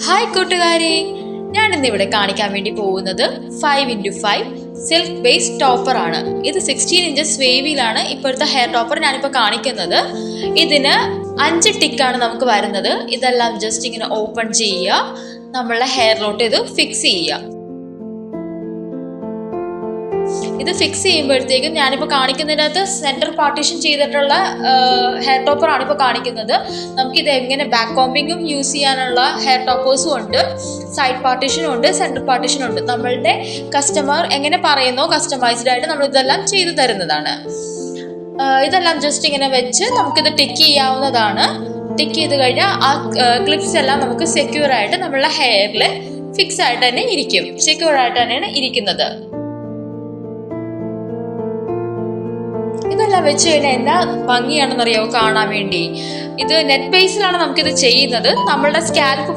Hi കൂട്ടുകാരെ, ഞാൻ ഇന്നിവിടെ കാണിക്കാൻ വേണ്ടി പോകുന്നത് 5x5 സിൽക്ക് ബേസ് ടോപ്പർ ആണ്. ഇത് 16 ഇഞ്ചസ് വേവിയിലാണ് ഇപ്പോഴത്തെ ഹെയർ ടോപ്പർ ഞാനിപ്പോൾ കാണിക്കുന്നത്. ഇതിന് 5 ടിക്കാണ് നമുക്ക് വരുന്നത്. ഇതെല്ലാം ജസ്റ്റ് ഇങ്ങനെ ഓപ്പൺ ചെയ്യുക, നമ്മളുടെ ഹെയറിലോട്ട് ഇത് ഫിക്സ് ചെയ്യുക. ഇത് ഫിക്സ് ചെയ്യുമ്പോഴത്തേക്കും ഞാനിപ്പോൾ കാണിക്കുന്നതിനകത്ത് സെൻറ്റർ പാർട്ടീഷൻ ചെയ്തിട്ടുള്ള ഹെയർ ടോപ്പർ ആണ് ഇപ്പോൾ കാണിക്കുന്നത്. നമുക്കിത് എങ്ങനെ ബാക്ക് കോമ്പിങ്ങും യൂസ് ചെയ്യാനുള്ള ഹെയർ ടോപ്പേഴ്സും ഉണ്ട്, സൈഡ് പാർട്ടീഷനും ഉണ്ട്, സെൻറ്റർ പാർട്ടീഷനും ഉണ്ട്. നമ്മളുടെ കസ്റ്റമർ എങ്ങനെ പറയുന്നോ കസ്റ്റമൈസ്ഡ് ആയിട്ട് നമ്മൾ ഇതെല്ലാം ചെയ്തു തരുന്നതാണ്. ഇതെല്ലാം ജസ്റ്റ് ഇങ്ങനെ വെച്ച് നമുക്കിത് ടിക്ക് ചെയ്യാവുന്നതാണ്. ടിക്ക് ചെയ്ത് കഴിഞ്ഞാൽ ആ ക്ലിപ്സ് എല്ലാം നമുക്ക് സെക്യൂർ ആയിട്ട് നമ്മളുടെ ഹെയറിൽ ഫിക്സ് ആയിട്ട് തന്നെ ഇരിക്കും, സെക്യൂർ ആയിട്ട് തന്നെയാണ് ഇരിക്കുന്നത്. ഇതെല്ലാം വെച്ച് കഴിഞ്ഞാൽ എന്താ ഭംഗിയാണെന്നറിയാവോ കാണാൻ വേണ്ടി. ഇത് നെറ്റ് ബേസിലാണ് നമുക്കിത് ചെയ്യുന്നത്. നമ്മളുടെ സ്കാൽപ്പ്